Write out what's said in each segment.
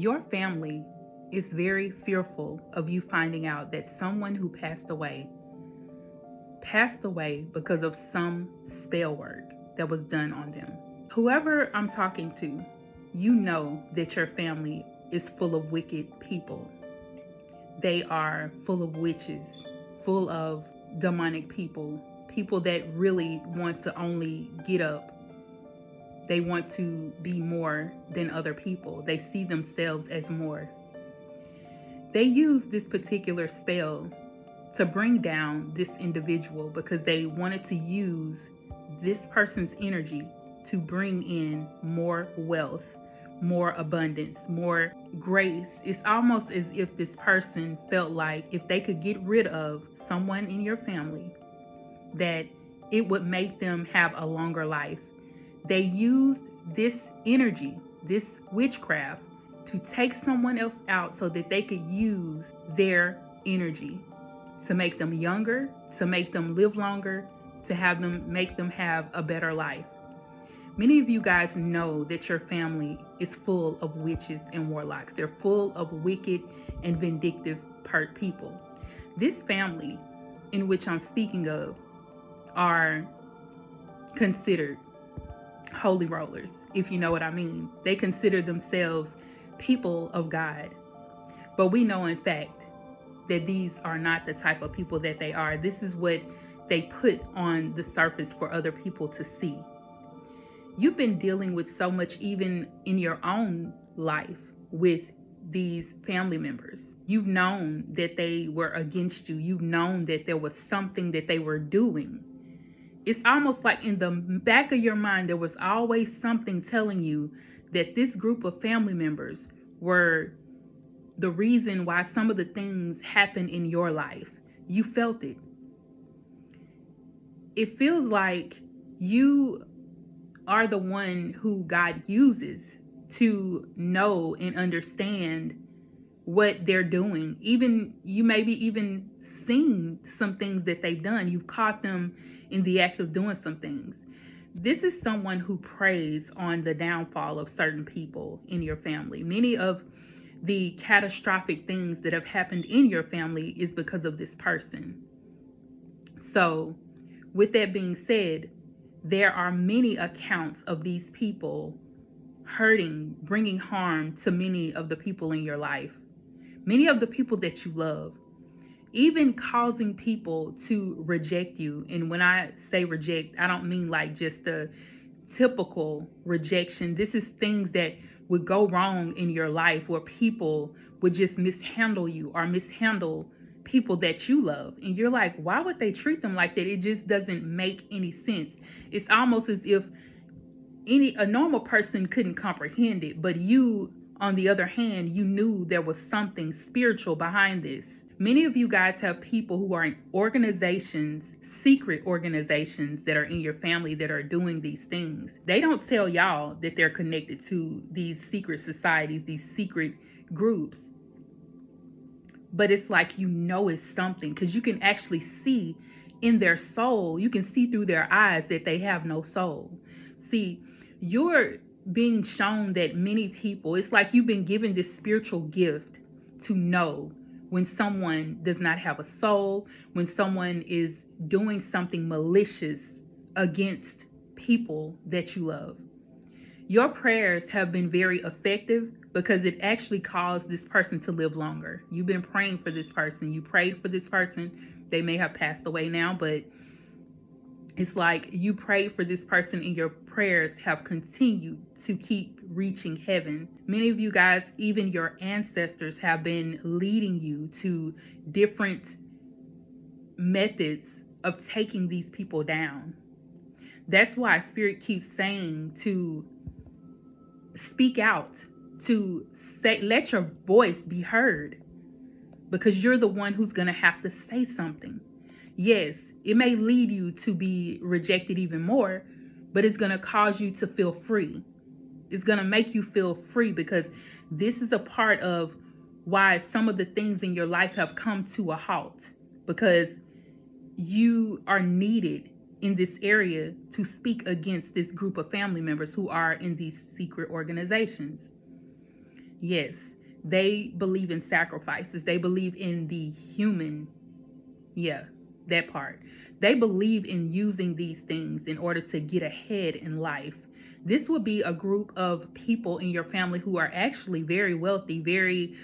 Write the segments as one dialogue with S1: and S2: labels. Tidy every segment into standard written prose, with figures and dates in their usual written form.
S1: Your family is very fearful of you finding out that someone who passed away because of some spell work that was done on them. Whoever I'm talking to, you know that your family is full of wicked people. They are full of witches, full of demonic people, people that really want to only get up. They want to be more than other people. They see themselves as more. They use this particular spell to bring down this individual because they wanted to use this person's energy to bring in more wealth, more abundance, more grace. It's almost as if this person felt like if they could get rid of someone in your family, that it would make them have a longer life. They used this energy, this witchcraft, to take someone else out so that they could use their energy to make them younger, to make them live longer, to make them have a better life. Many of you guys know that your family is full of witches and warlocks. They're full of wicked and vindictive people. This family in which I'm speaking of are considered holy rollers, if you know what I mean. They consider themselves people of God. But we know in fact that these are not the type of people that they are. This is what they put on the surface for other people to see. You've been dealing with so much, even in your own life, with these family members. You've known that they were against you. You've known that there was something that they were doing. It's almost like in the back of your mind, there was always something telling you that this group of family members were the reason why some of the things happened in your life. You felt it. It feels like you are the one who God uses to know and understand what they're doing. Even you maybe even seen some things that they've done. You've caught them in the act of doing some things. This is someone who preys on the downfall of certain people in your family. Many of the catastrophic things that have happened in your family is because of this person. So, with that being said, there are many accounts of these people hurting, bringing harm to many of the people in your life, many of the people that you love, even causing people to reject you. And when I say reject, I don't mean like just a typical rejection. This is things that would go wrong in your life where people would just mishandle you or mishandle people that you love. And you're like, why would they treat them like that? It just doesn't make any sense. It's almost as if a normal person couldn't comprehend it, but you, on the other hand, you knew there was something spiritual behind this. Many of you guys have people who are in organizations, secret organizations that are in your family that are doing these things. They don't tell y'all that they're connected to these secret societies, these secret groups. But it's like, you know, it's something, because you can actually see in their soul, you can see through their eyes that they have no soul. See, you're being shown that many people, it's like you've been given this spiritual gift to know when someone does not have a soul, when someone is doing something malicious against people that you love. Your prayers have been very effective because it actually caused this person to live longer. You've been praying for this person. You prayed for this person. They may have passed away now, but it's like you prayed for this person and your prayers have continued to keep reaching heaven. Many of you guys, even your ancestors, have been leading you to different methods of taking these people down. That's why Spirit keeps saying to speak out, to say, let your voice be heard, because you're the one who's going to have to say something. Yes, it may lead you to be rejected even more, but it's going to cause you to feel free. It's going to make you feel free, because this is a part of why some of the things in your life have come to a halt, because you are needed in this area to speak against this group of family members who are in these secret organizations. Yes, They believe in sacrifices. They believe in the human, yeah, that part. They believe in using these things in order to get ahead in life. This would be a group of people in your family who are actually very wealthy, very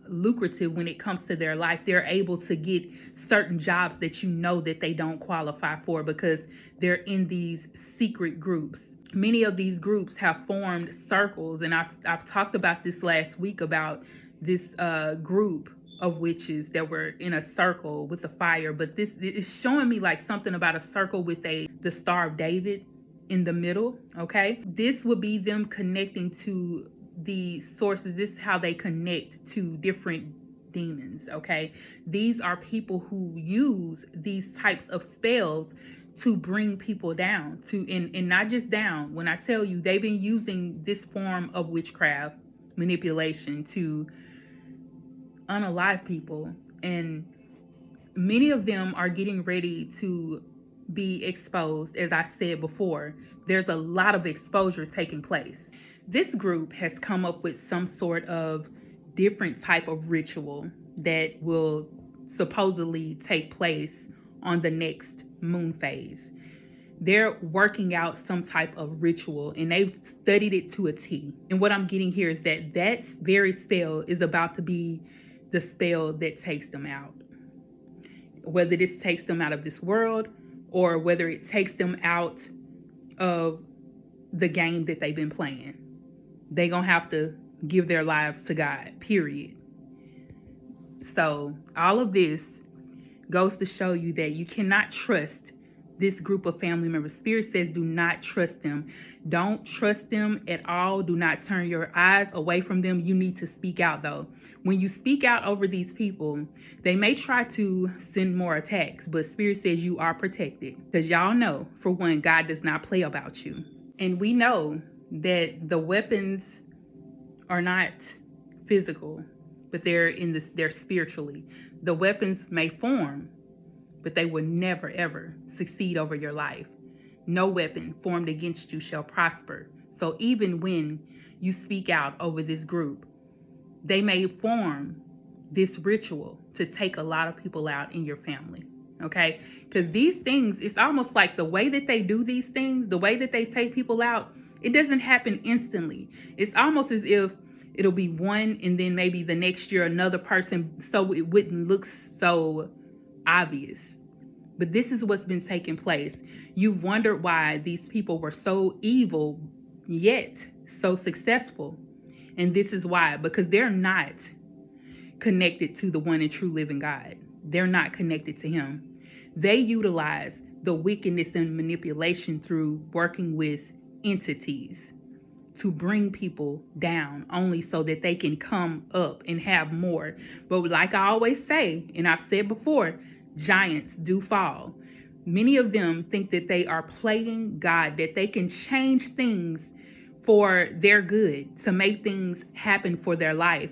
S1: lucrative when it comes to their life. They're able to get certain jobs that you know that they don't qualify for because they're in these secret groups. Many of these groups have formed circles, and I've talked about this last week about this group of witches that were in a circle with the fire. But this is showing me like something about a circle with the Star of David in the middle. Okay, this would be them connecting to the sources. This is how they connect to different demons. Okay, these are people who use these types of spells to bring people down, to and not just down. When I tell you, they've been using this form of witchcraft manipulation to unalive people, and many of them are getting ready to be exposed. As I said before, there's a lot of exposure taking place. This group has come up with some sort of different type of ritual that will supposedly take place on the next moon phase. They're working out some type of ritual, and they've studied it to a T. And what I'm getting here is that that very spell is about to be the spell that takes them out. Whether this takes them out of this world or whether it takes them out of the game that they've been playing. They're going to have to give their lives to God, period. So all of this goes to show you that you cannot trust this group of family members. Spirit says do not trust them. Don't trust them at all. Do not turn your eyes away from them. You need to speak out, though. When you speak out over these people, they may try to send more attacks, but Spirit says you are protected. Because y'all know, for one, God does not play about you. And we know that the weapons are not physical, but they're spiritually. The weapons may form, but they will never, ever succeed over your life. No weapon formed against you shall prosper. So even when you speak out over this group, they may form this ritual to take a lot of people out in your family, okay? Because these things, it's almost like the way that they do these things, the way that they take people out, it doesn't happen instantly. It's almost as if it'll be one and then maybe the next year another person, so it wouldn't look so obvious. But this is what's been taking place. You've wondered why these people were so evil yet so successful. And this is why, because they're not connected to the one and true living God. They're not connected to him. They utilize the wickedness and manipulation through working with entities to bring people down only so that they can come up and have more. But like I always say, and I've said before, giants do fall. Many of them think that they are playing God, that they can change things for their good, to make things happen for their life.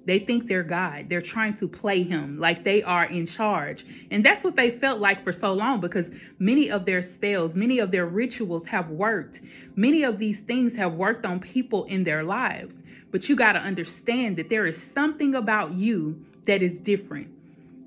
S1: They think they're God. They're trying to play him like they are in charge. And that's what they felt like for so long, because many of their spells, many of their rituals have worked. Many of these things have worked on people in their lives. But you got to understand that there is something about you that is different.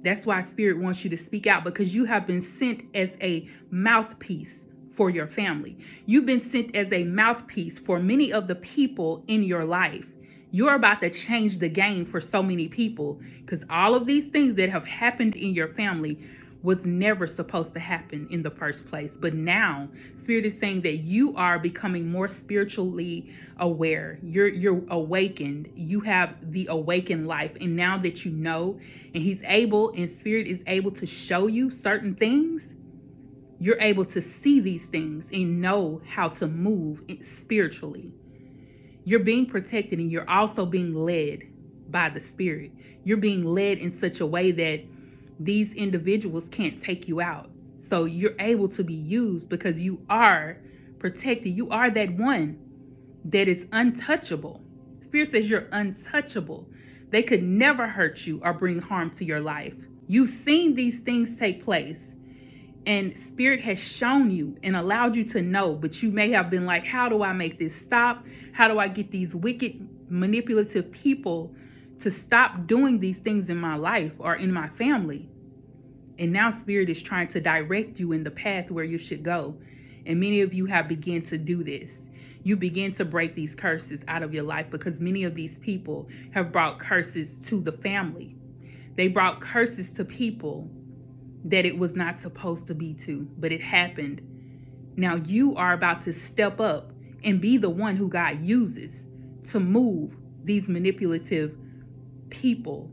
S1: That's why Spirit wants you to speak out, because you have been sent as a mouthpiece for your family. You've been sent as a mouthpiece for many of the people in your life. You're about to change the game for so many people, because all of these things that have happened in your family was never supposed to happen in the first place. But now Spirit is saying that you are becoming more spiritually aware. You're awakened. You have the awakened life. And now that you know, and he's able, and Spirit is able to show you certain things, you're able to see these things and know how to move spiritually. You're being protected, and you're also being led by the Spirit. You're being led in such a way that these individuals can't take you out. So you're able to be used because you are protected. You are that one that is untouchable. Spirit says you're untouchable. They could never hurt you or bring harm to your life. You've seen these things take place, and Spirit has shown you and allowed you to know, but you may have been like, how do I make this stop? How do I get these wicked manipulative people to stop doing these things in my life or in my family. And now Spirit is trying to direct you in the path where you should go. And many of you have begun to do this. You begin to break these curses out of your life because many of these people have brought curses to the family. They brought curses to people that it was not supposed to be to, but it happened. Now you are about to step up and be the one who God uses to move these manipulative people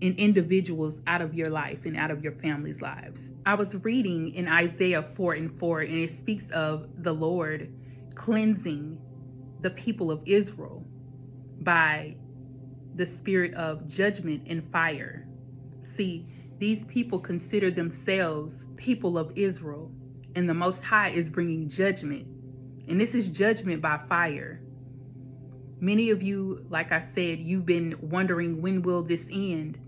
S1: and individuals out of your life and out of your family's lives. I was reading in Isaiah 4:4, and it speaks of the Lord cleansing the people of Israel by the spirit of judgment and fire. See, these people consider themselves people of Israel, and the Most High is bringing judgment. And this is judgment by fire. Many of you, like I said, you've been wondering, when will this end?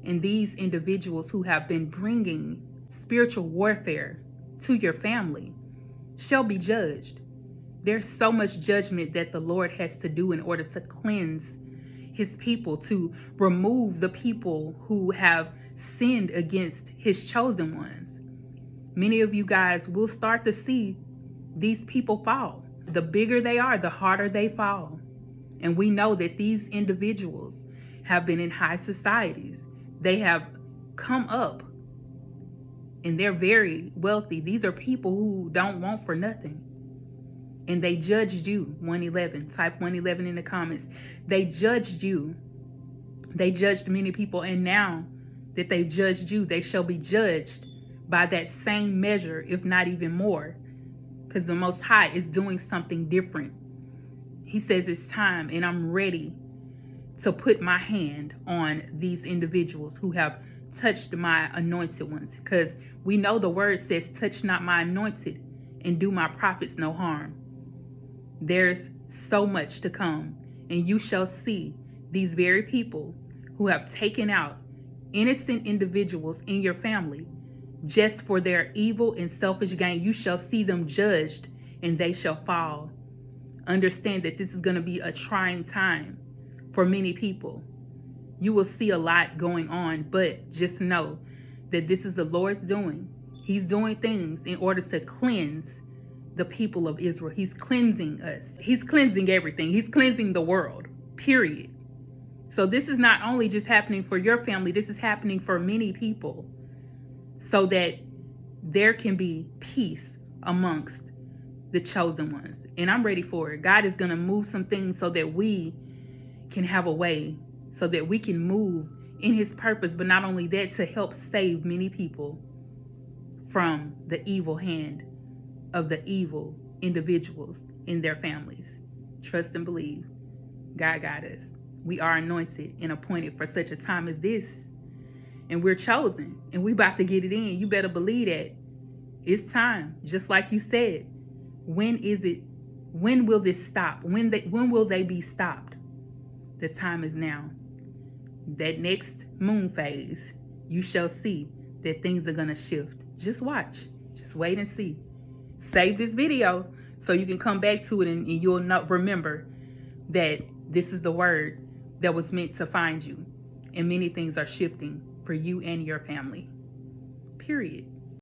S1: And these individuals who have been bringing spiritual warfare to your family shall be judged. There's so much judgment that the Lord has to do in order to cleanse his people, to remove the people who have sinned against his chosen ones. Many of you guys will start to see these people fall. The bigger they are, the harder they fall. And we know that these individuals have been in high societies. They have come up and they're very wealthy. These are people who don't want for nothing. And they judged you. 111. Type 111 in the comments. They judged you. They judged many people. And now that they've judged you, they shall be judged by that same measure, if not even more. Because the Most High is doing something different. He says it's time, and I'm ready to put my hand on these individuals who have touched my anointed ones. Because we know the word says, touch not my anointed and do my prophets no harm. There's so much to come, and you shall see these very people who have taken out innocent individuals in your family just for their evil and selfish gain. You shall see them judged, and they shall fall. Understand that this is going to be a trying time for many people. You will see a lot going on, but just know that this is the Lord's doing. He's doing things in order to cleanse the people of Israel. He's cleansing us. He's cleansing everything. He's cleansing the world, period. So this is not only just happening for your family, this is happening for many people, so that there can be peace amongst the chosen ones. And I'm ready for it. God is going to move some things so that we can have a way, so that we can move in his purpose, but not only that, to help save many people from the evil hand of the evil individuals in their families. Trust and believe. God got us. We are anointed and appointed for such a time as this. And we're chosen, and we about to get it in. You better believe that. It's time. Just like you said. When is it? When will this stop? When will they be stopped? The time is now. That next moon phase, you shall see that things are going to shift. Just watch. Just wait and see. Save this video so you can come back to it, and you'll not remember that this is the word that was meant to find you. And many things are shifting for you and your family. Period.